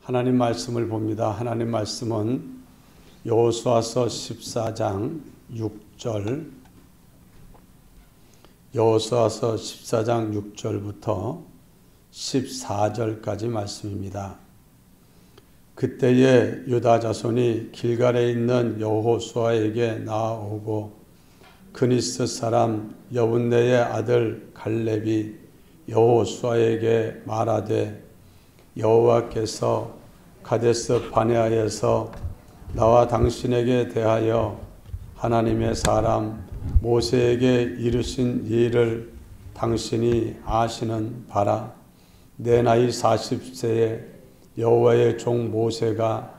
하나님 말씀을 봅니다. 하나님 말씀은 여호수아서 14장 6절, 여호수아서 14장 6절부터 14절까지 말씀입니다. 그때에 유다 자손이 길갈에 있는 여호수아에게 나아오고 그니스 사람 여분네의 아들 갈렙이 여호수아에게 말하되 여호와께서 가데스 바네아에서 나와 당신에게 대하여 하나님의 사람 모세에게 이르신 일을 당신이 아시는 바라. 내 나이 40세에 여호와의 종 모세가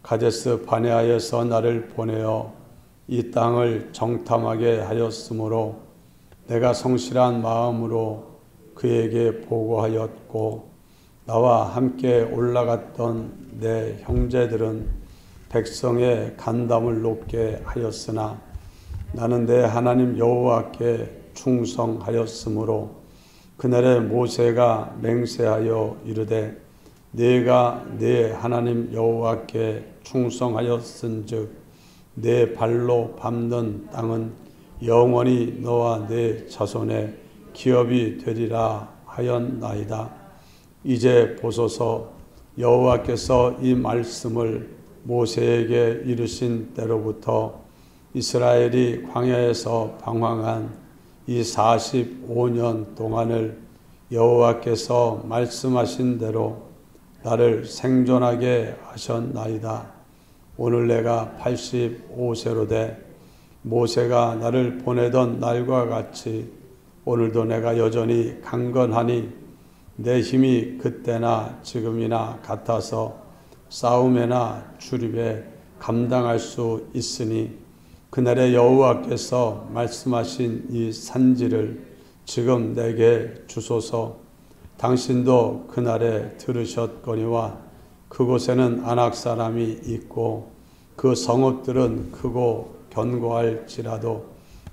가데스 바네아에서 나를 보내어 이 땅을 정탐하게 하였으므로 내가 성실한 마음으로 그에게 보고하였고 나와 함께 올라갔던 내 형제들은 백성의 간담을 높게 하였으나 나는 내 하나님 여호와께 충성하였으므로 그날에 모세가 맹세하여 이르되 네가 네 하나님 여호와께 충성하였은즉 내 발로 밟는 땅은 영원히 너와 네 자손의 기업이 되리라 하였나이다. 이제 보소서 여호와께서 이 말씀을 모세에게 이르신 때로부터 이스라엘이 광야에서 방황한 이 45년 동안을 여호와께서 말씀하신 대로 나를 생존하게 하셨나이다. 오늘 내가 85세로 돼 모세가 나를 보내던 날과 같이 오늘도 내가 여전히 강건하니 내 힘이 그때나 지금이나 같아서 싸움에나 출입에 감당할 수 있으니 그날에 여호와께서 말씀하신 이 산지를 지금 내게 주소서. 당신도 그날에 들으셨거니와 그곳에는 아낙 사람이 있고 그 성읍들은 크고 견고할지라도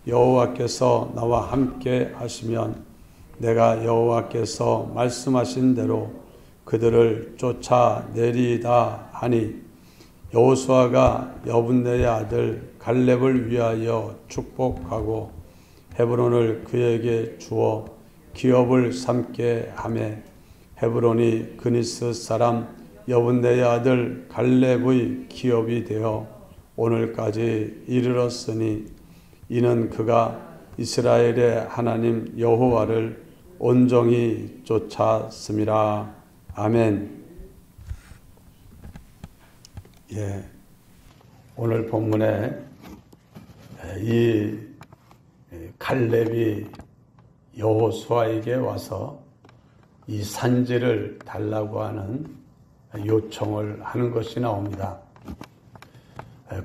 여호와께서 나와 함께 하시면 내가 여호와께서 말씀하신 대로 그들을 쫓아내리다 하니 여호수아가 여분네의 아들 갈렙을 위하여 축복하고 헤브론을 그에게 주어 기업을 삼게 하매 헤브론이 그니스 사람 여분네의 아들 갈렙의 기업이 되어 오늘까지 이르렀으니 이는 그가 이스라엘의 하나님 여호와를 온종이 쫓았음이라. 아멘. 오늘 본문에 이 갈렙이 여호수아에게 와서 이 산지를 달라고 하는 요청을 하는 것이 나옵니다.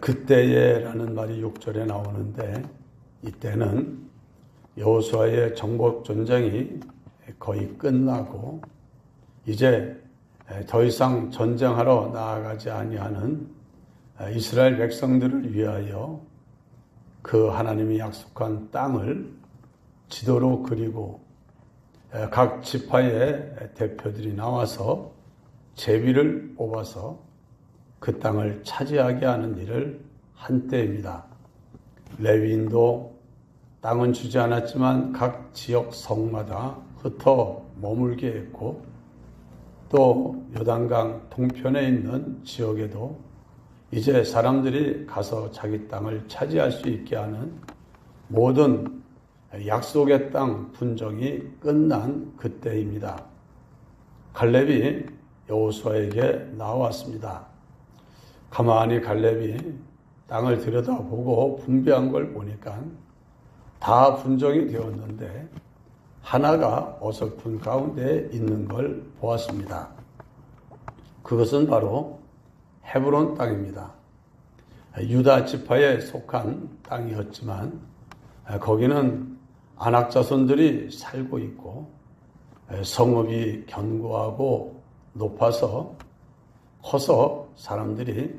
그때에라는 말이 6절에 나오는데 이때는 여호수아의 정복 전쟁이 거의 끝나고 이제 더 이상 전쟁하러 나아가지 아니하는 이스라엘 백성들을 위하여 그 하나님이 약속한 땅을 지도로 그리고 각 지파의 대표들이 나와서 제비를 뽑아서 그 땅을 차지하게 하는 일을 한 때입니다. 레위인도 땅은 주지 않았지만 각 지역 성마다 흩어 머물게 했고 또 요단강 동편에 있는 지역에도 이제 사람들이 가서 자기 땅을 차지할 수 있게 하는 모든 약속의 땅 분정이 끝난 그때입니다. 갈렙이 여호수아에게 나왔습니다. 가만히 갈렙이 땅을 들여다보고 분배한 걸 보니까 다 분정이 되었는데 하나가 어설픈 가운데 있는 걸 보았습니다. 그것은 바로 헤브론 땅입니다. 유다 지파에 속한 땅이었지만 거기는 아낙 자손들이 살고 있고 성읍이 견고하고 높아서 커서 사람들이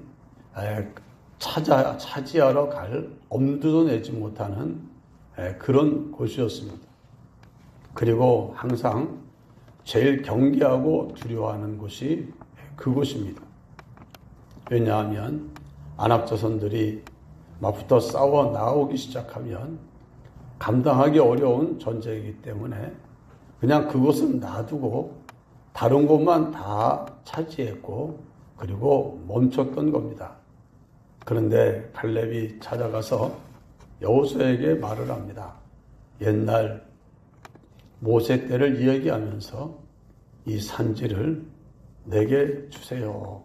차지하러 갈 엄두도 내지 못하는 그런 곳이었습니다. 그리고 항상 제일 경계하고 두려워하는 곳이 그곳입니다. 왜냐하면 안악자손들이 막 붙어 싸워 나오기 시작하면 감당하기 어려운 전쟁이기 때문에 그냥 그곳은 놔두고 다른 곳만 다 차지했고 그리고 멈췄던 겁니다. 그런데 갈렙이 찾아가서 여호수아에게 말을 합니다. 옛날 모세 때를 이야기하면서 이 산지를 내게 주세요.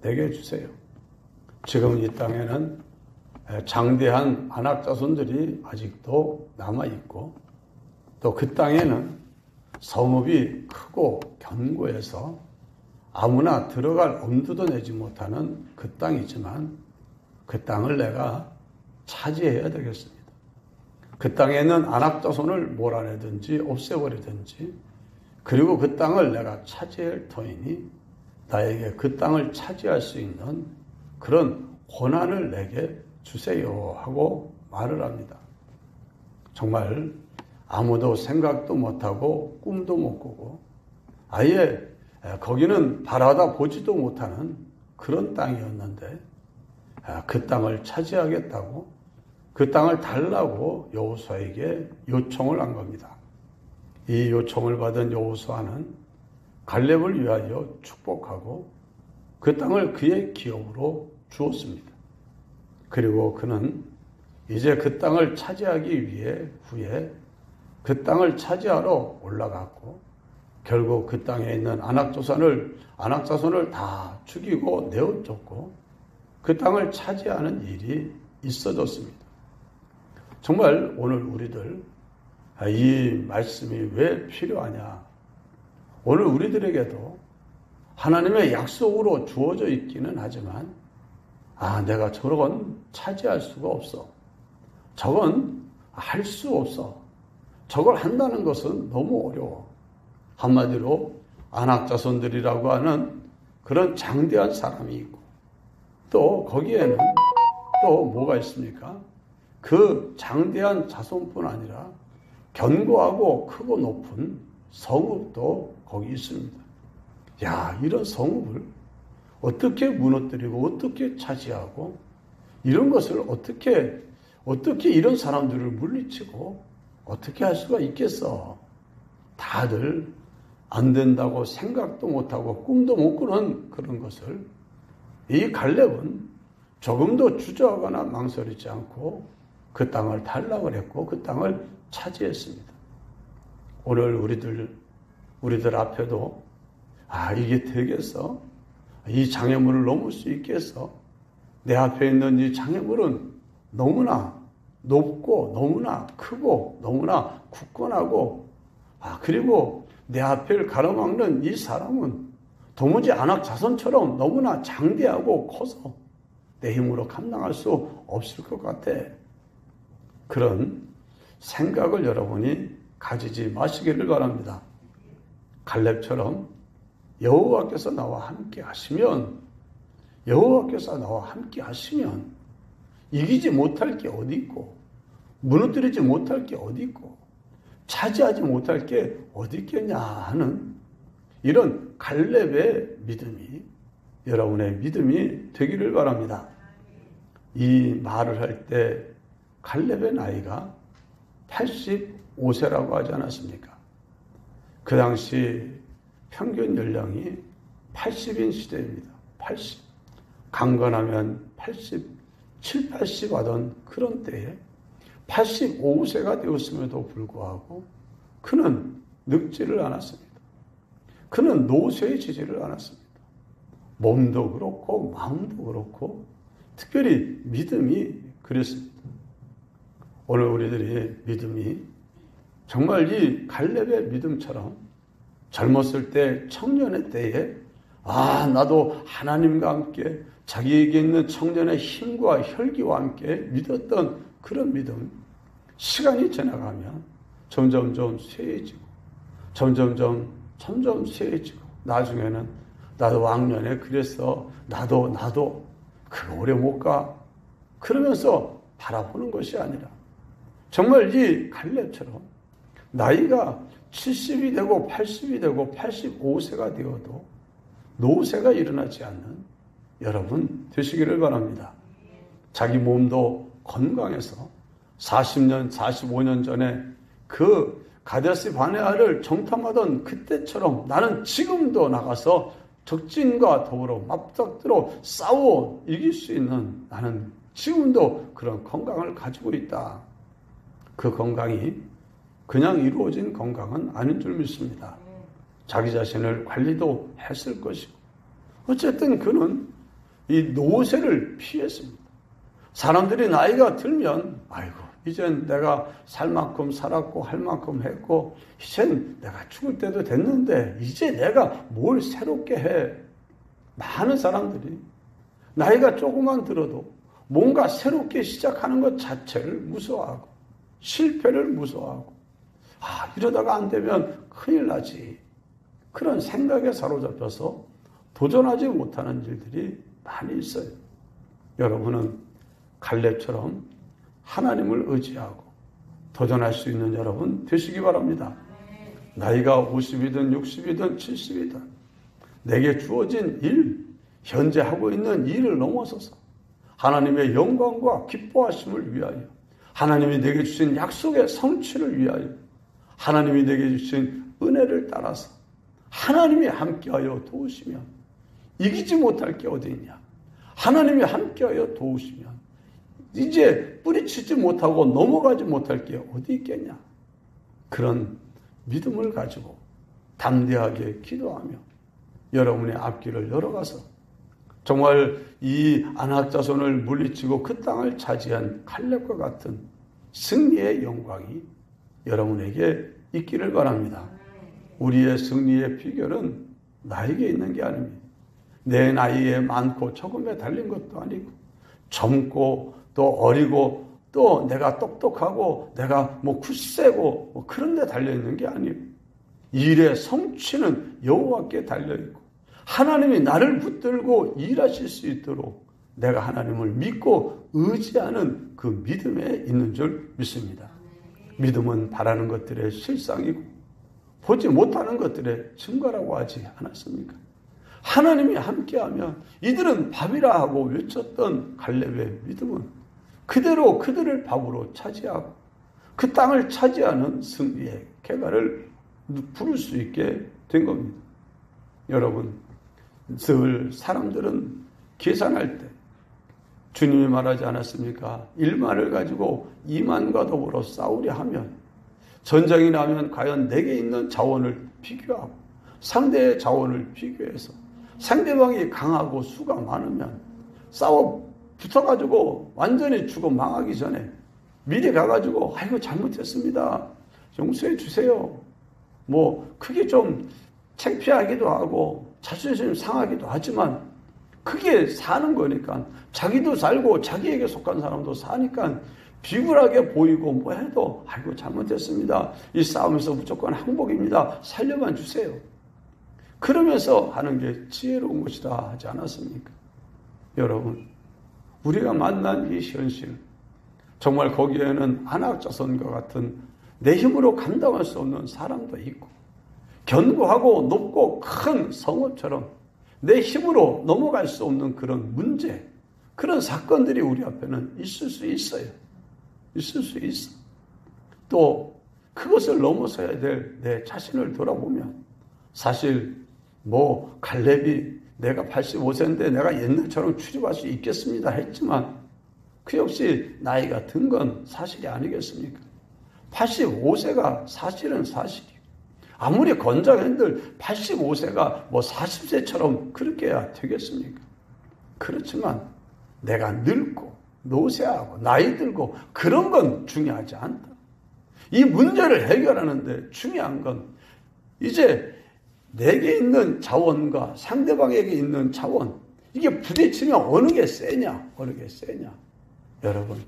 내게 주세요. 지금 이 땅에는 장대한 안악자손들이 아직도 남아있고 또 그 땅에는 성읍이 크고 견고해서 아무나 들어갈 엄두도 내지 못하는 그 땅이지만 그 땅을 내가 차지해야 되겠습니다. 그 땅에는 안악자손을 몰아내든지 없애버리든지 그리고 그 땅을 내가 차지할 터이니 나에게 그 땅을 차지할 수 있는 그런 권한을 내게 주세요 하고 말을 합니다. 정말 아무도 생각도 못하고 꿈도 못 꾸고 아예 거기는 바라다 보지도 못하는 그런 땅이었는데 그 땅을 차지하겠다고 그 땅을 달라고 여호수아에게 요청을 한 겁니다. 이 요청을 받은 여호수아는 갈렙을 위하여 축복하고 그 땅을 그의 기업으로 주었습니다. 그리고 그는 이제 그 땅을 차지하기 위해 후에 그 땅을 차지하러 올라갔고 결국 그 땅에 있는 안악자손을 다 죽이고 내어쫓고 그 땅을 차지하는 일이 있어졌습니다. 정말 오늘 우리들 이 말씀이 왜 필요하냐? 오늘 우리들에게도 하나님의 약속으로 주어져 있기는 하지만 내가 저건 차지할 수가 없어. 저건 할 수 없어. 저걸 한다는 것은 너무 어려워. 한마디로 안악자손들이라고 하는 그런 장대한 사람이 있고 또 거기에는 또 뭐가 있습니까? 그 장대한 자손뿐 아니라 견고하고 크고 높은 성읍도 거기 있습니다. 이런 성읍을 어떻게 무너뜨리고 어떻게 차지하고 이런 것을 어떻게 이런 사람들을 물리치고 어떻게 할 수가 있겠어? 다들 안 된다고 생각도 못하고 꿈도 못 꾸는 그런 것을 이 갈렙은 조금도 주저하거나 망설이지 않고 그 땅을 달라고 했고 그 땅을 차지했습니다. 오늘 우리들 앞에도 이게 되겠어? 이 장애물을 넘을 수 있겠어? 내 앞에 있는 이 장애물은 너무나 높고 너무나 크고 너무나 굳건하고 그리고 내 앞을 가로막는 이 사람은 도무지 안악자손처럼 너무나 장대하고 커서 내 힘으로 감당할 수 없을 것 같아. 그런 생각을 여러분이 가지지 마시기를 바랍니다. 갈렙처럼 여호와께서 나와 함께 하시면 이기지 못할 게 어디 있고 무너뜨리지 못할 게 어디 있고 차지하지 못할 게 어디 있겠냐 하는 이런 갈렙의 믿음이 여러분의 믿음이 되기를 바랍니다. 이 말을 할 때 갈렙의 나이가 85세라고 하지 않았습니까? 그 당시 평균 연령이 80인 시대입니다. 80. 강건하면 87, 80 하던 그런 때에 85세가 되었음에도 불구하고 그는 늙지를 않았습니다. 그는 노쇠에 지지를 않았습니다. 몸도 그렇고 마음도 그렇고 특별히 믿음이 그랬습니다. 오늘 우리들의 믿음이 정말 이 갈렙의 믿음처럼 젊었을 때 청년의 때에 나도 하나님과 함께 자기에게 있는 청년의 힘과 혈기와 함께 믿었던 그런 믿음 시간이 지나가면 점점점 쇠해지고 점점 쇠해지고 나중에는 나도 왕년에 그랬어 나도 그거 오래 못 가 그러면서 바라보는 것이 아니라 정말 이 갈렙처럼 나이가 70이 되고 80이 되고 85세가 되어도 노쇠가 일어나지 않는 여러분 되시기를 바랍니다. 자기 몸도 건강해서 40년, 45년 전에 그 가데스 바네아를 정탐하던 그때처럼 나는 지금도 나가서 적진과 더불어 맞닥뜨려 싸워 이길 수 있는, 나는 지금도 그런 건강을 가지고 있다. 그 건강이 그냥 이루어진 건강은 아닌 줄 믿습니다. 자기 자신을 관리도 했을 것이고, 어쨌든 그는 이 노쇠를 피했습니다. 사람들이 나이가 들면 아이고 이젠 내가 살 만큼 살았고 할 만큼 했고 이젠 내가 죽을 때도 됐는데 이제 내가 뭘 새롭게 해. 많은 사람들이 나이가 조금만 들어도 뭔가 새롭게 시작하는 것 자체를 무서워하고 실패를 무서워하고 이러다가 안 되면 큰일 나지. 그런 생각에 사로잡혀서 도전하지 못하는 일들이 많이 있어요. 여러분은 갈렙처럼 하나님을 의지하고 도전할 수 있는 여러분 되시기 바랍니다. 나이가 50이든 60이든 70이든 내게 주어진 일, 현재 하고 있는 일을 넘어서서 하나님의 영광과 기뻐하심을 위하여, 하나님이 내게 주신 약속의 성취를 위하여, 하나님이 내게 주신 은혜를 따라서 하나님이 함께하여 도우시면 이기지 못할 게 어디 있냐. 하나님이 함께하여 도우시면 이제 뿌리치지 못하고 넘어가지 못할 게 어디 있겠냐. 그런 믿음을 가지고 담대하게 기도하며 여러분의 앞길을 열어가서 정말 이 아낙 자손을 물리치고 그 땅을 차지한 칼렙과 같은 승리의 영광이 여러분에게 있기를 바랍니다. 우리의 승리의 비결은 나에게 있는 게 아닙니다. 내 나이에 많고 적음에 달린 것도 아니고 젊고 또 어리고 또 내가 똑똑하고 내가 굳세고 그런 데 달려있는 게 아니고 일의 성취는 여호와께 달려있고 하나님이 나를 붙들고 일하실 수 있도록 내가 하나님을 믿고 의지하는 그 믿음에 있는 줄 믿습니다. 믿음은 바라는 것들의 실상이고 보지 못하는 것들의 증거라고 하지 않았습니까? 하나님이 함께하면 이들은 밥이라 하고 외쳤던 갈렙의 믿음은 그대로 그들을 밥으로 차지하고 그 땅을 차지하는 승리의 쾌가를 부를 수 있게 된 겁니다. 여러분, 늘 사람들은 계산할 때 주님이 말하지 않았습니까? 1만을 가지고 2만과 더불어 싸우려 하면 전쟁이 나면 과연 내게 있는 자원을 비교하고 상대의 자원을 비교해서 상대방이 강하고 수가 많으면 싸워 붙어가지고 완전히 죽어 망하기 전에 미리 가가지고 아이고 잘못했습니다. 용서해 주세요. 그게 좀 창피하기도 하고 자존심 상하기도 하지만 그게 사는 거니까 자기도 살고 자기에게 속한 사람도 사니까 비굴하게 보이고 해도 아이고 잘못했습니다. 이 싸움에서 무조건 항복입니다. 살려만 주세요. 그러면서 하는 게 지혜로운 것이다 하지 않았습니까? 여러분, 우리가 만난 이 현실, 정말 거기에는 아낙 자손과 같은 내 힘으로 감당할 수 없는 사람도 있고 견고하고 높고 큰 성읍처럼 내 힘으로 넘어갈 수 없는 그런 문제, 그런 사건들이 우리 앞에는 있을 수 있어요. 있을 수 있어. 또 그것을 넘어서야 될 내 자신을 돌아보면 사실 갈렙이 내가 85세인데 내가 옛날처럼 출입할 수 있겠습니다 했지만 그 역시 나이가 든 건 사실이 아니겠습니까? 85세가 사실은 사실이에요. 아무리 건장한들 85세가 40세처럼 그렇게 해야 되겠습니까? 그렇지만 내가 늙고 노쇠하고 나이 들고 그런 건 중요하지 않다. 이 문제를 해결하는데 중요한 건 이제 내게 있는 자원과 상대방에게 있는 자원, 이게 부딪히면 어느 게 세냐, 어느 게 세냐. 여러분,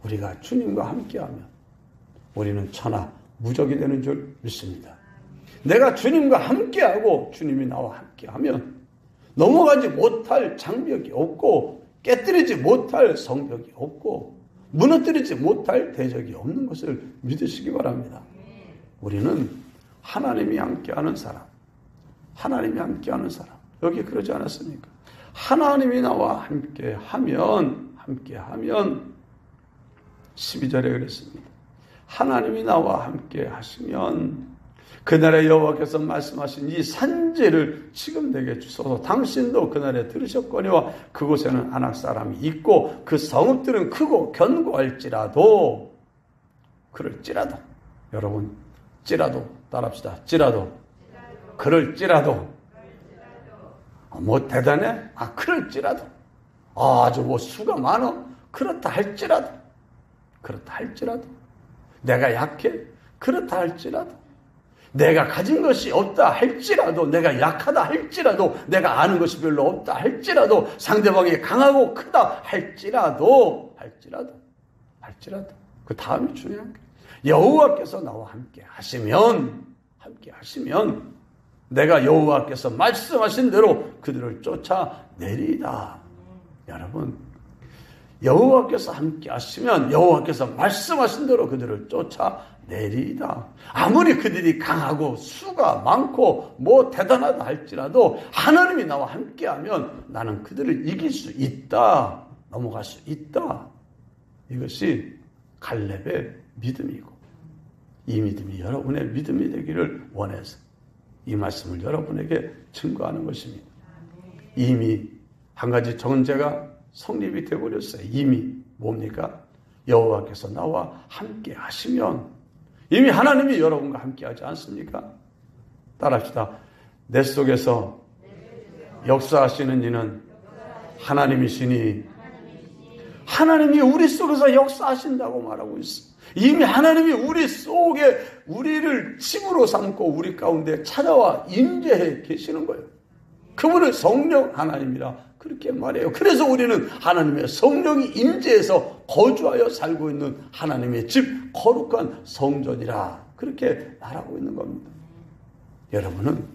우리가 주님과 함께하면 우리는 천하 무적이 되는 줄 믿습니다. 내가 주님과 함께하고 주님이 나와 함께하면 넘어가지 못할 장벽이 없고 깨뜨리지 못할 성벽이 없고 무너뜨리지 못할 대적이 없는 것을 믿으시기 바랍니다. 우리는 하나님이 함께하는 사람, 하나님이 함께하는 사람, 여기 그러지 않았습니까? 하나님이 나와 함께하면 12절에 그랬습니다. 하나님이 나와 함께 하시면 그날에 여호와께서 말씀하신 이 산지를 지금 내게 주소서. 당신도 그날에 들으셨거니와 그곳에는 아낙 사람이 있고 그 성읍들은 크고 견고할지라도, 그럴지라도, 여러분 찌라도 따라합시다. 찌라도, 그럴지라도, 뭐 대단해? 그럴지라도, 아주 뭐 수가 많어? 그렇다 할지라도, 내가 약해? 그렇다 할지라도, 내가 가진 것이 없다 할지라도, 내가 약하다 할지라도, 내가 아는 것이 별로 없다 할지라도, 상대방이 강하고 크다 할지라도, 그 다음이 중요한 거예요. 여호와께서 나와 함께 하시면 내가 여호와께서 말씀하신 대로 그들을 쫓아내리이다. 여러분, 여호와께서 함께 하시면 여호와께서 말씀하신 대로 그들을 쫓아내리이다. 아무리 그들이 강하고 수가 많고 뭐 대단하다 할지라도 하나님이 나와 함께하면 나는 그들을 이길 수 있다. 넘어갈 수 있다. 이것이 갈렙의 믿음이고, 이 믿음이 여러분의 믿음이 되기를 원해서 이 말씀을 여러분에게 증거하는 것입니다. 이미 한 가지 전제가 성립이 되어버렸어요. 이미 뭡니까? 여호와께서 나와 함께 하시면, 이미 하나님이 여러분과 함께 하지 않습니까? 따라합시다. 내 속에서 역사하시는 이는 하나님이시니, 하나님이 우리 속에서 역사하신다고 말하고 있어. 이미 하나님이 우리 속에 우리를 집으로 삼고 우리 가운데 찾아와 임재해 계시는 거예요. 그분은 성령 하나님이라 그렇게 말해요. 그래서 우리는 하나님의 성령이 임재해서 거주하여 살고 있는 하나님의 집, 거룩한 성전이라 그렇게 말하고 있는 겁니다. 여러분은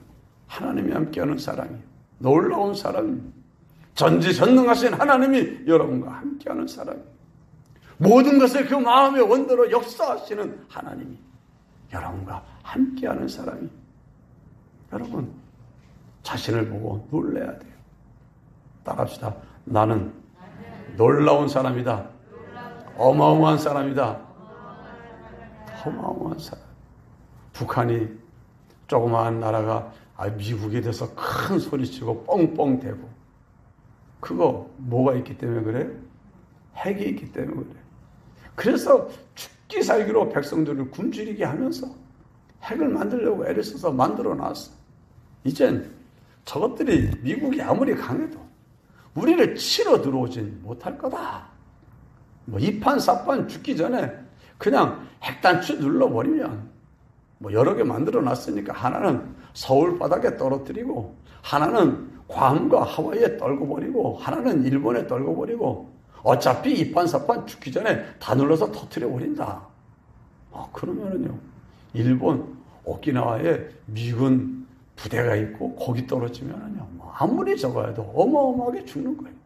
하나님이 함께하는 사람이에요. 놀라운 사람입니다. 전지전능하신 하나님이 여러분과 함께하는 사람이에요. 모든 것을 그 마음의 원대로 역사하시는 하나님이 여러분과 함께하는 사람이, 여러분 자신을 보고 놀라야 돼요. 따라합시다. 나는 놀라운 사람이다. 어마어마한 사람이다. 어마어마한 사람. 북한이 조그마한 나라가 미국에 대해서 큰 소리치고 뻥뻥대고, 그거 뭐가 있기 때문에 그래요? 핵이 있기 때문에 그래요. 그래서 죽기 살기로 백성들을 굶주리게 하면서 핵을 만들려고 애를 써서 만들어 놨어. 이젠 저것들이 미국이 아무리 강해도 우리를 치러 들어오진 못할 거다. 뭐 이판사판 죽기 전에 그냥 핵단추 눌러버리면 뭐 여러 개 만들어 놨으니까 하나는 서울 바닥에 떨어뜨리고, 하나는 괌과 하와이에 떨궈버리고, 하나는 일본에 떨궈버리고, 어차피 이판사판 죽기 전에 다 눌러서 터뜨려버린다. 그러면은요, 일본 오키나와에 미군 부대가 있고 거기 떨어지면은요, 아무리 적어도 어마어마하게 죽는 거예요.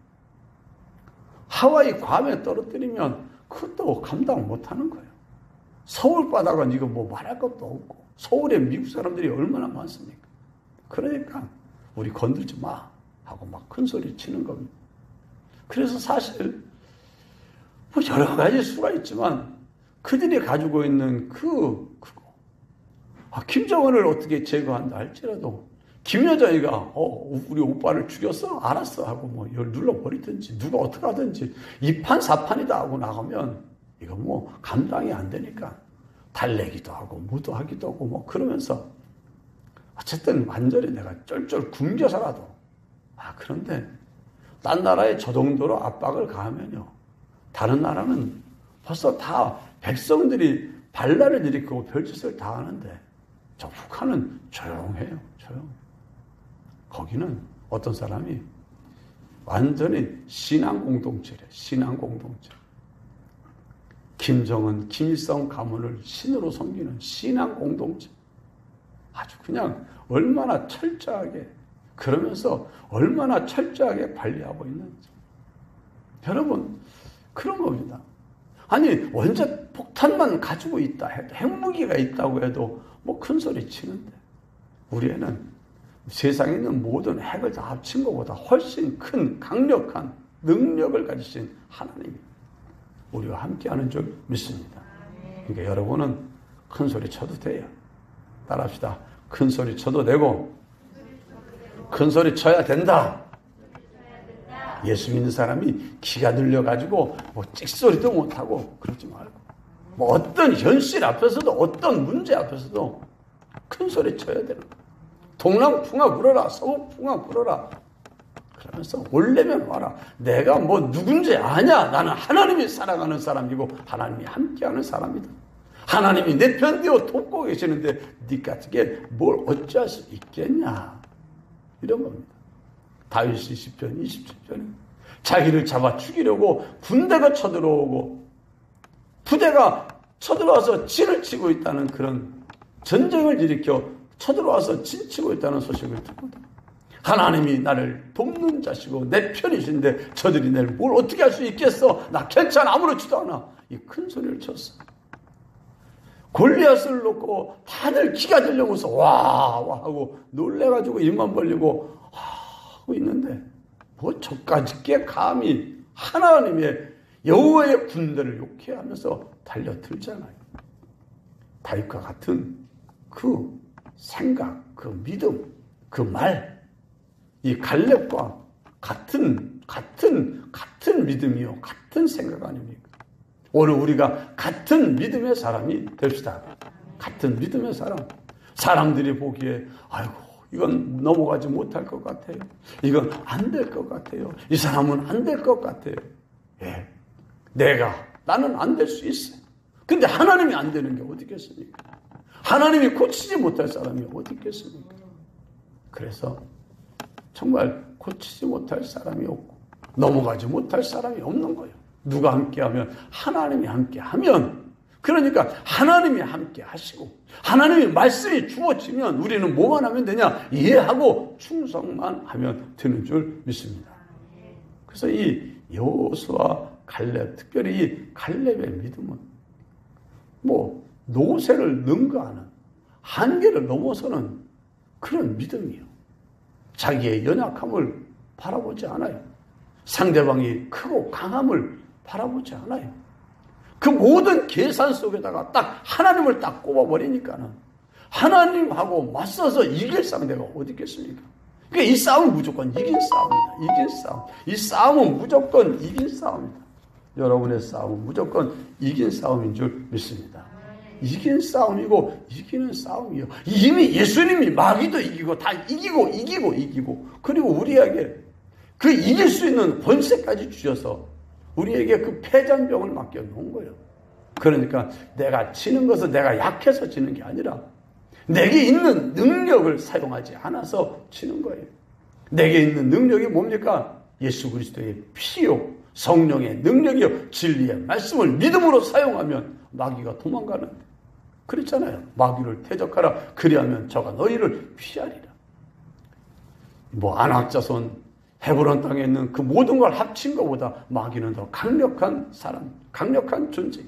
하와이 괌에 떨어뜨리면 그것도 감당 못하는 거예요. 서울 바닥은 이거 뭐 말할 것도 없고, 서울에 미국 사람들이 얼마나 많습니까? 그러니까 우리 건들지 마 하고 막 큰 소리 치는 겁니다. 그래서 사실 뭐 여러 가지 수가 있지만 그들이 가지고 있는 그거 김정은을 어떻게 제거한다 할지라도 김여정이가 우리 오빠를 죽였어? 알았어 하고 뭐 이걸 눌러버리든지 누가 어떻게 하든지 이판사판이다 하고 나가면 이거 뭐 감당이 안 되니까 달래기도 하고 뭐도 하기도 하고 뭐 그러면서 어쨌든 완전히 내가 쩔쩔 굶겨서라도, 그런데 딴 나라에 저 정도로 압박을 가하면요, 다른 나라는 벌써 다 백성들이 반란을 일으키고 별짓을 다 하는데 저 북한은 조용해요. 거기는 어떤 사람이 완전히 신앙 공동체래. 신앙 공동체. 김정은, 김일성 가문을 신으로 섬기는 신앙 공동체. 아주 그냥 얼마나 철저하게, 그러면서 얼마나 철저하게 관리하고 있는지. 여러분, 그런 겁니다. 아니, 원자 폭탄만 가지고 있다 해도, 핵무기가 있다고 해도 뭐 큰 소리 치는데, 우리 애는 세상에 있는 모든 핵을 다 합친 것보다 훨씬 큰 강력한 능력을 가지신 하나님이 우리와 함께하는 줄 믿습니다. 그러니까 여러분은 큰 소리 쳐도 돼요. 따라합시다. 큰 소리 쳐도 되고 큰 소리 쳐야 된다. 예수 믿는 사람이 기가 눌려가지고 뭐 찍소리도 못하고 그러지 말고 뭐 어떤 현실 앞에서도 어떤 문제 앞에서도 큰 소리 쳐야 되는 거예요. 동남풍아 불어라, 서북풍아 불어라. 그러면서 올려면 와라. 내가 뭐 누군지 아냐? 나는 하나님이 사랑하는 사람이고 하나님이 함께하는 사람이다. 하나님이 내 편 되어 돕고 계시는데 네 같은 게 뭘 어찌할 수 있겠냐? 이런 겁니다. 다윗이 시편 27편에 자기를 잡아 죽이려고 군대가 쳐들어오고 부대가 쳐들어와서 진을 치고 있다는 그런 전쟁을 일으켜 쳐들어와서 진치고 있다는 소식을 듣거든. 하나님이 나를 돕는 자시고 내 편이신데 저들이 내를 뭘 어떻게 할 수 있겠어? 나 괜찮아. 아무렇지도 않아. 이 큰 소리를 쳤어. 골리앗을 놓고 다들 기가 들려면서 와 하고 놀래가지고 입만 벌리고 하고 있는데 뭐 저까지 게 감히 하나님의 여호와의 군대를 욕해하면서 달려들잖아요. 다윗과 같은 그 생각, 그 믿음, 그 말, 이 갈렙과 같은 믿음이요, 같은 생각 아닙니까? 오늘 우리가 같은 믿음의 사람이 됩시다. 같은 믿음의 사람. 사람들이 보기에 아이고 이건 넘어가지 못할 것 같아요. 이건 안 될 것 같아요. 이 사람은 안 될 것 같아요. 예, 나는 안 될 수 있어요. 근데 하나님이 안 되는 게 어디 있겠습니까? 하나님이 고치지 못할 사람이 어디 있겠습니까? 그래서 정말 고치지 못할 사람이 없고 넘어가지 못할 사람이 없는 거예요. 누가 함께하면? 하나님이 함께하면. 그러니까 하나님이 함께하시고 하나님의 말씀이 주어지면 우리는 뭐만 하면 되냐? 이해하고 충성만 하면 되는 줄 믿습니다. 그래서 이 여호수아 갈렙, 특별히 이 갈렙의 믿음은 뭐 노새를 능가하는 한계를 넘어서는 그런 믿음이에요. 자기의 연약함을 바라보지 않아요. 상대방이 크고 강함을 바라보지 않아요. 그 모든 계산 속에다가 딱 하나님을 딱 꼽아버리니까는 하나님하고 맞서서 이길 상대가 어디 있겠습니까? 그러니까 이 싸움은 무조건 이긴 싸움이다. 이긴 싸움. 이 싸움은 무조건 이긴 싸움이다. 여러분의 싸움은 무조건 이긴 싸움인 줄 믿습니다. 이긴 싸움이고 이기는 싸움이요. 이미 예수님이 마귀도 이기고 다 이기고 그리고 우리에게 그 이길 수 있는 권세까지 주셔서 우리에게 그 패잔병을 맡겨놓은 거예요. 그러니까 내가 치는 것은 내가 약해서 치는 게 아니라 내게 있는 능력을 사용하지 않아서 치는 거예요. 내게 있는 능력이 뭡니까? 예수 그리스도의 피요, 성령의 능력이요, 진리의 말씀을 믿음으로 사용하면 마귀가 도망가는. 그랬잖아요. 마귀를 대적하라. 그리하면 저가 너희를 피하리라. 뭐 안악자손 헤브론 땅에 있는 그 모든 걸 합친 것보다 마귀는 더 강력한 사람, 강력한 존재.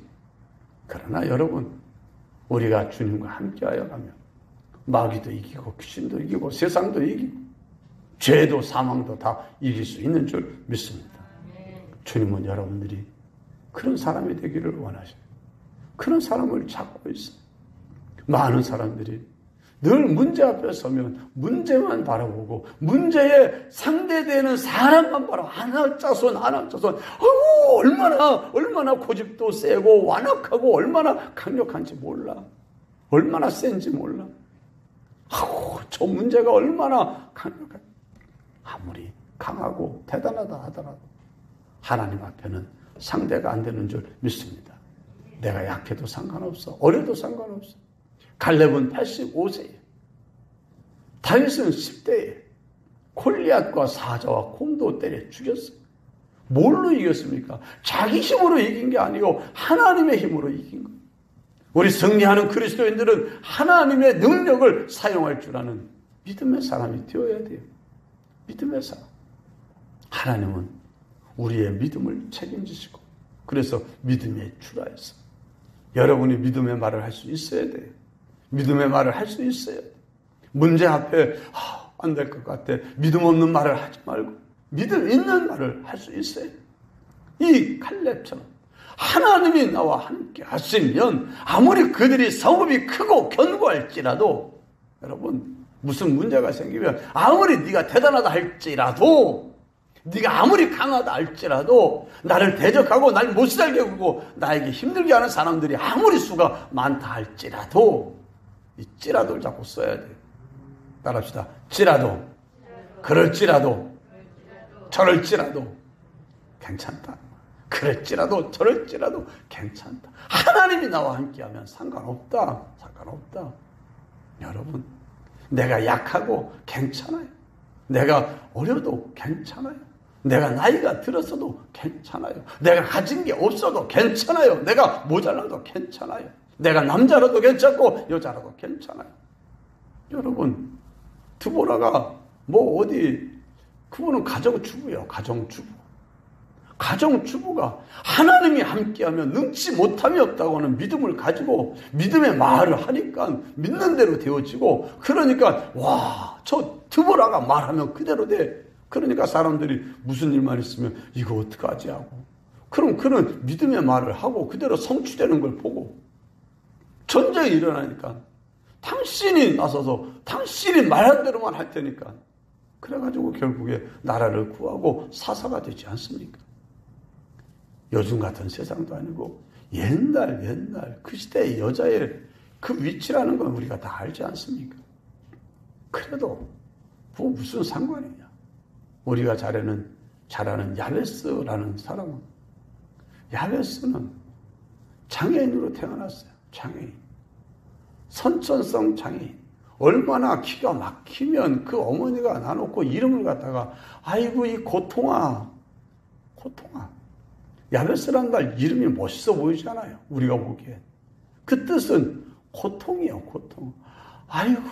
그러나 여러분, 우리가 주님과 함께하여 가면 마귀도 이기고 귀신도 이기고 세상도 이기고 죄도 사망도 다 이길 수 있는 줄 믿습니다. 주님은 여러분들이 그런 사람이 되기를 원하셔요. 그런 사람을 찾고 있어요. 많은 사람들이 늘 문제 앞에 서면 문제만 바라보고 문제에 상대되는 사람만 바라보고 안악자손 얼마나 고집도 세고 완악하고 얼마나 강력한지 몰라. 얼마나 센지 몰라. 저 문제가 얼마나 강력한지. 아무리 강하고 대단하다 하더라도 하나님 앞에는 상대가 안 되는 줄 믿습니다. 내가 약해도 상관없어. 어려도 상관없어. 갈렙은 85세예요. 다윗은 10대에 골리앗과 사자와 곰도 때려 죽였어요. 뭘로 이겼습니까? 자기 힘으로 이긴 게 아니고 하나님의 힘으로 이긴 거예요. 우리 승리하는 그리스도인들은 하나님의 능력을 사용할 줄 아는 믿음의 사람이 되어야 돼요. 믿음의 사람. 하나님은 우리의 믿음을 책임지시고 그래서 믿음의 주라에서 여러분이 믿음의 말을 할 수 있어야 돼요. 믿음의 말을 할 수 있어요. 문제 앞에 안 될 것 같아. 믿음 없는 말을 하지 말고 믿음 있는 말을 할 수 있어요. 이 칼렙처럼 하나님이 나와 함께 하시면 아무리 그들이 성읍이 크고 견고할지라도, 여러분 무슨 문제가 생기면 아무리 네가 대단하다 할지라도, 네가 아무리 강하다 할지라도, 나를 대적하고 날 못 살게 하고 나에게 힘들게 하는 사람들이 아무리 수가 많다 할지라도, 이 찌라도를 자꾸 써야 돼요. 따라합시다. 찌라도, 그럴지라도, 저럴지라도 괜찮다. 그럴지라도 저럴지라도 괜찮다. 하나님이 나와 함께하면 상관없다. 상관없다. 여러분, 내가 약하고 괜찮아요. 내가 어려도 괜찮아요. 내가 나이가 들었어도 괜찮아요. 내가 가진 게 없어도 괜찮아요. 내가 모자라도 괜찮아요. 내가 남자라도 괜찮고 여자라도 괜찮아요. 여러분, 드보라가 그분은 가정주부예요. 가정주부. 가정주부가 하나님이 함께하면 능치 못함이 없다고 하는 믿음을 가지고 믿음의 말을 하니까 믿는 대로 되어지고, 그러니까 저 드보라가 말하면 그대로 돼. 그러니까 사람들이 무슨 일만 있으면 이거 어떡하지 하고, 그럼 그는 믿음의 말을 하고 그대로 성취되는 걸 보고 전쟁이 일어나니까 당신이 나서서 당신이 말한 대로만 할 테니까, 그래가지고 결국에 나라를 구하고 사사가 되지 않습니까? 요즘 같은 세상도 아니고 옛날 그 시대의 여자의 그 위치라는 건 우리가 다 알지 않습니까? 그래도 무슨 상관이냐. 우리가 잘 아는 야베스라는 사람은, 야베스는 장애인으로 태어났어요. 장애인. 선천성 장애인. 얼마나 기가 막히면 그 어머니가 나놓고 이름을 갖다가, 아이고 이 고통아. 야베스란 말 이름이 멋있어 보이잖아요. 우리가 보기엔. 그 뜻은 고통이에요. 고통. 아이고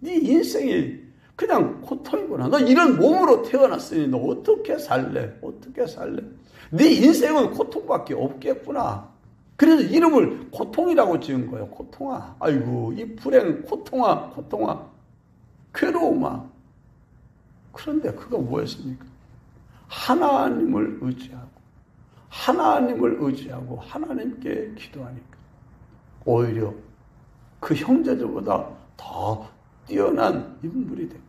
네 인생이 그냥 고통이구나. 너 이런 몸으로 태어났으니 너 어떻게 살래? 네 인생은 고통밖에 없겠구나. 그래서 이름을 고통이라고 지은 거예요. 고통아. 아이고 이 불행 고통아. 괴로움아. 그런데 그거 뭐였습니까? 하나님을 의지하고 하나님께 기도하니까 오히려 그 형제들보다 더 뛰어난 인물이 되고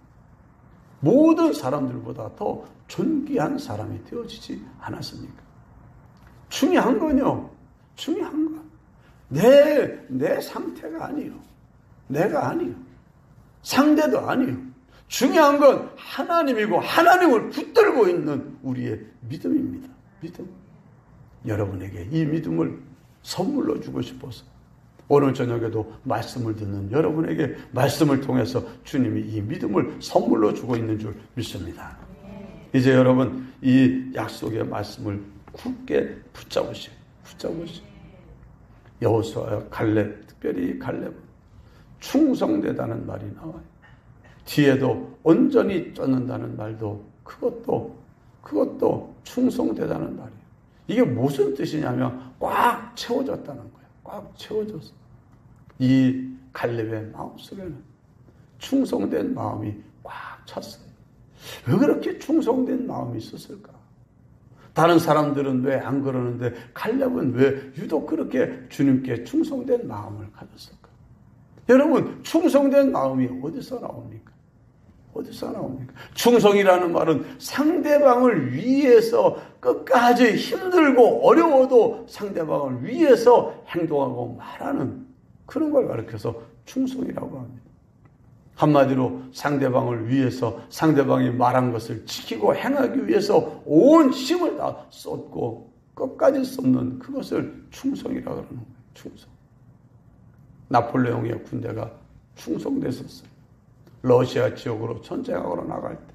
모든 사람들보다 더 존귀한 사람이 되어지지 않았습니까? 중요한 건 내 상태가 아니에요. 내가 아니에요. 상대도 아니에요. 중요한 건 하나님이고 하나님을 붙들고 있는 우리의 믿음입니다. 믿음. 여러분에게 이 믿음을 선물로 주고 싶어서 오늘 저녁에도 말씀을 듣는 여러분에게 말씀을 통해서 주님이 이 믿음을 선물로 주고 있는 줄 믿습니다. 이제 여러분 이 약속의 말씀을 굳게 붙잡으시오. 여호수아와 갈렙, 특별히 갈렙은 충성되다는 말이 나와요. 뒤에도 온전히 쫓는다는 말도 그것도 충성되다는 말이에요. 이게 무슨 뜻이냐면 꽉 채워졌다는 거예요. 꽉 채워졌어. 이 갈렙의 마음속에는 충성된 마음이 꽉 찼어요. 왜 그렇게 충성된 마음이 있었을까? 다른 사람들은 왜 안 그러는데 갈렙은 왜 유독 그렇게 주님께 충성된 마음을 가졌을까? 여러분, 충성된 마음이 어디서 나옵니까? 충성이라는 말은 상대방을 위해서 끝까지 힘들고 어려워도 상대방을 위해서 행동하고 말하는 그런 걸 가르쳐서 충성이라고 합니다. 한마디로 상대방을 위해서 상대방이 말한 것을 지키고 행하기 위해서 온 힘을 다 쏟고 끝까지 쏟는 그것을 충성이라고 하는 거예요. 충성. 나폴레옹의 군대가 충성됐었어요. 러시아 지역으로 전쟁하러 나갈 때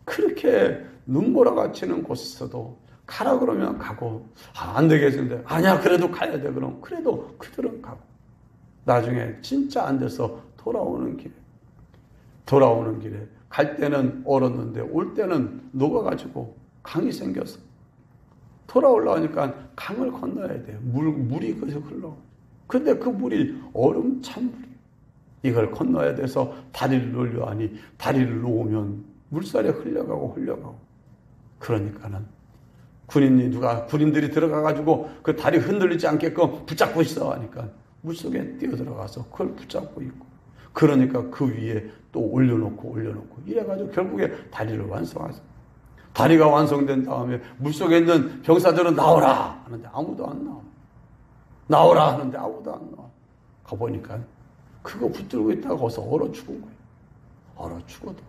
그렇게 눈보라가 치는 곳에서도 가라 그러면 가고 안 되겠는데 아니야 그래도 가야 돼 그럼 그래도 그들은 가고 나중에 진짜 안 돼서 돌아오는 길에 갈 때는 얼었는데 올 때는 녹아가지고 강이 생겨서 돌아올라오니까 강을 건너야 돼요. 물이 그래서 흘러. 근데 그 물이 얼음 찬물이에요. 이걸 건너야 돼서 다리를 놓으려 하니 다리를 놓으면 물살에 흘려가고 그러니까는 군인들이 들어가가지고 그 다리 흔들리지 않게끔 붙잡고 있어 하니까 물속에 뛰어들어가서 그걸 붙잡고 있고, 그러니까 그 위에 또 올려놓고 이래가지고 결국에 다리를 완성하죠. 다리가 완성된 다음에 물속에 있는 병사들은 나오라 하는데 아무도 안 나와. 나오라 하는데 아무도 안 나와. 가보니까 그거 붙들고 있다가 거기서 얼어 죽은 거예요. 얼어 죽어도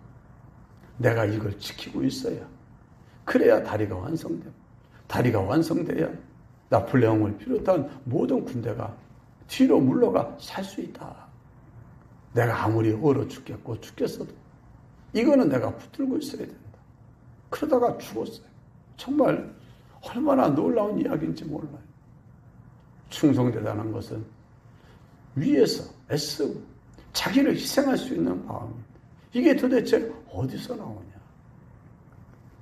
내가 이걸 지키고 있어야, 그래야 다리가 완성돼. 다리가 완성돼야 나폴레옹을 비롯한 모든 군대가 뒤로 물러가 살 수 있다. 내가 아무리 얼어 죽겠어도 이거는 내가 붙들고 있어야 된다. 그러다가 죽었어요. 정말 얼마나 놀라운 이야기인지 몰라요. 충성되다는 것은 위에서 애쓰고 자기를 희생할 수 있는 마음입니다. 이게 도대체 어디서 나오냐?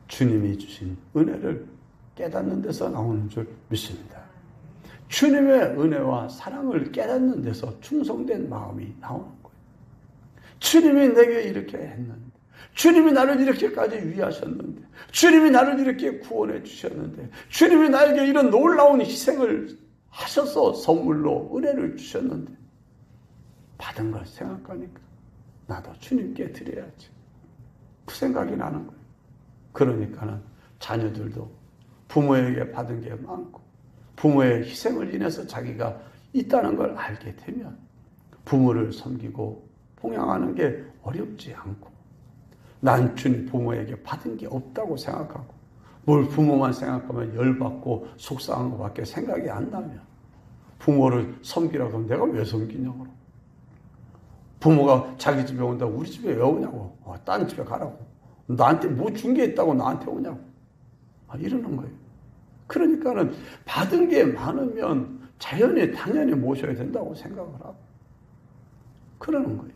주님이 주신 은혜를 깨닫는 데서 나오는 줄 믿습니다. 주님의 은혜와 사랑을 깨닫는 데서 충성된 마음이 나오는 거예요. 주님이 내게 이렇게 했는데, 주님이 나를 이렇게까지 위하셨는데, 주님이 나를 이렇게 구원해 주셨는데, 주님이 나에게 이런 놀라운 희생을 하셔서 선물로 은혜를 주셨는데, 받은 걸 생각하니까 나도 주님께 드려야지. 그 생각이 나는 거예요. 그러니까는 자녀들도 부모에게 받은 게 많고 부모의 희생을 인해서 자기가 있다는 걸 알게 되면 부모를 섬기고 봉양하는 게 어렵지 않고, 난 주님 부모에게 받은 게 없다고 생각하고 뭘 부모만 생각하면 열받고 속상한 것밖에 생각이 안 나면 부모를 섬기라고 하면 내가 왜 섬기냐고. 부모가 자기 집에 온다고 우리 집에 왜 오냐고. 딴 집에 가라고. 나한테 뭐 준 게 있다고 나한테 오냐고. 이러는 거예요. 그러니까는 받은 게 많으면 당연히 모셔야 된다고 생각을 하고 그러는 거예요.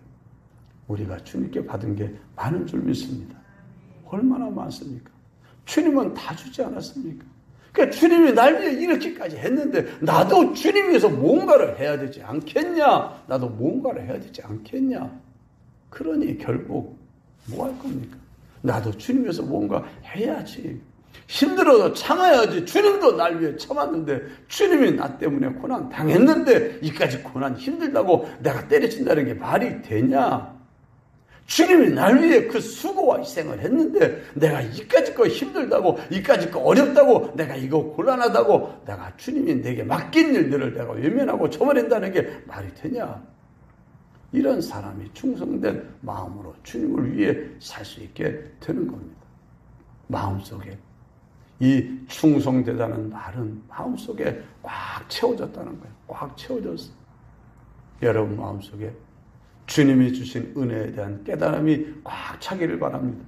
우리가 주님께 받은 게 많은 줄 믿습니다. 얼마나 많습니까? 주님은 다 주지 않았습니까? 그러니까 주님이 날 위해 이렇게까지 했는데 나도 주님 위해서 뭔가를 해야 되지 않겠냐? 나도 뭔가를 해야 되지 않겠냐? 그러니 결국 뭐 할 겁니까? 나도 주님 위해서 뭔가 해야지. 힘들어도 참아야지. 주님도 날 위해 참았는데, 주님이 나 때문에 고난 당했는데 이까지 고난 힘들다고 내가 때려친다는 게 말이 되냐? 주님이 날 위해 그 수고와 희생을 했는데 내가 이까짓 거 힘들다고, 이까짓 거 어렵다고, 내가 이거 곤란하다고 내가 주님이 내게 맡긴 일들을 내가 외면하고 저버린다는 게 말이 되냐? 이런 사람이 충성된 마음으로 주님을 위해 살 수 있게 되는 겁니다. 마음속에 이 충성되다는 말은 마음속에 꽉 채워졌다는 거예요. 꽉 채워졌어요. 여러분 마음속에 주님이 주신 은혜에 대한 깨달음이 꽉 차기를 바랍니다.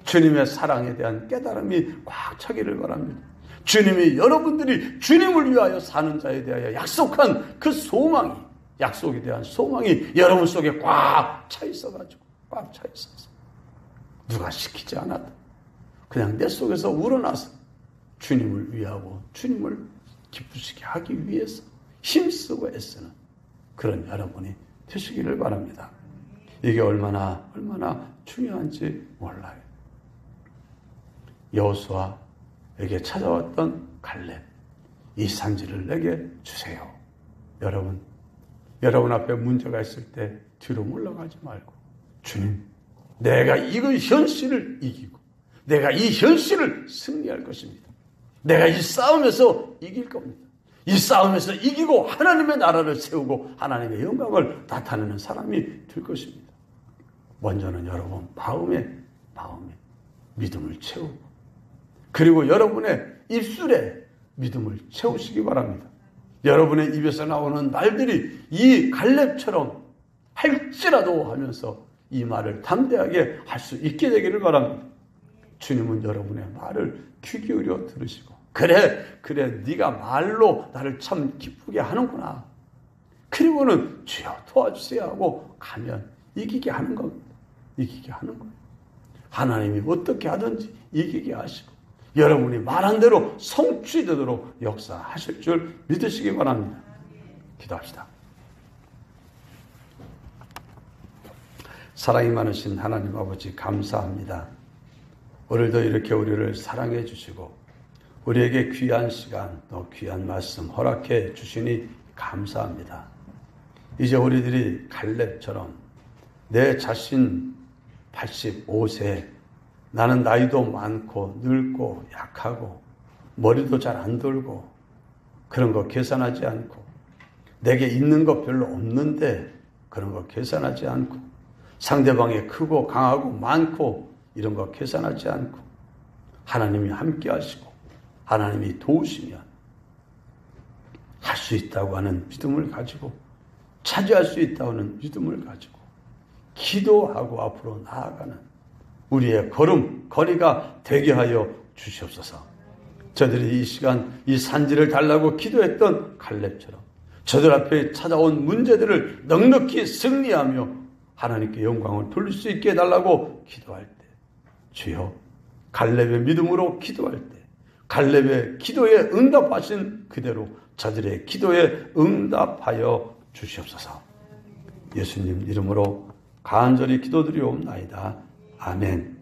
주님의 사랑에 대한 깨달음이 꽉 차기를 바랍니다. 주님이 여러분들이 주님을 위하여 사는 자에 대하여 약속한 그 소망이, 약속에 대한 소망이 여러분 속에 꽉 차 있어가지고, 꽉 차 있어서 누가 시키지 않아도 그냥 내 속에서 우러나서 주님을 위하고 주님을 기쁘시게 하기 위해서 힘쓰고 애쓰는 그런 여러분이 되시기를 바랍니다. 이게 얼마나 중요한지 몰라요. 여호수아에게 찾아왔던 갈렙, 이 산지를 내게 주세요. 여러분 앞에 문제가 있을 때 뒤로 물러가지 말고, 주님, 내가 이거 현실을 이기고 내가 이 현실을 승리할 것입니다. 내가 이 싸움에서 이길 겁니다. 이 싸움에서 이기고 하나님의 나라를 세우고 하나님의 영광을 나타내는 사람이 될 것입니다. 먼저는 여러분 마음에 믿음을 채우고, 그리고 여러분의 입술에 믿음을 채우시기 바랍니다. 여러분의 입에서 나오는 말들이 이 갈렙처럼 할지라도 하면서 이 말을 담대하게 할 수 있게 되기를 바랍니다. 주님은 여러분의 말을 귀 기울여 들으시고, 그래 네가 말로 나를 참 기쁘게 하는구나, 그리고는 주여 도와주세요 하고 가면 이기게 하는 겁니다. 이기게 하는 거예요. 하나님이 어떻게 하든지 이기게 하시고 여러분이 말한 대로 성취되도록 역사하실 줄 믿으시기 바랍니다. 기도합시다. 사랑이 많으신 하나님 아버지 감사합니다. 오늘도 이렇게 우리를 사랑해 주시고 우리에게 귀한 시간 또 귀한 말씀 허락해 주시니 감사합니다. 이제 우리들이 갈렙처럼 내 자신 85세 나는 나이도 많고 늙고 약하고 머리도 잘 안 돌고 그런 거 계산하지 않고 내게 있는 거 별로 없는데 그런 거 계산하지 않고 상대방이 크고 강하고 많고 이런 거 계산하지 않고 하나님이 함께 하시고 하나님이 도우시면 할 수 있다고 하는 믿음을 가지고 차지할 수 있다고 하는 믿음을 가지고 기도하고 앞으로 나아가는 우리의 거리가 되게 하여 주시옵소서. 저들이 이 시간 이 산지를 달라고 기도했던 갈렙처럼 저들 앞에 찾아온 문제들을 넉넉히 승리하며 하나님께 영광을 돌릴 수 있게 해달라고 기도할 때 주여 갈렙의 믿음으로 기도할 때 갈렙의 기도에 응답하신 그대로 저들의 기도에 응답하여 주시옵소서. 예수님 이름으로 간절히 기도드리옵나이다. 아멘.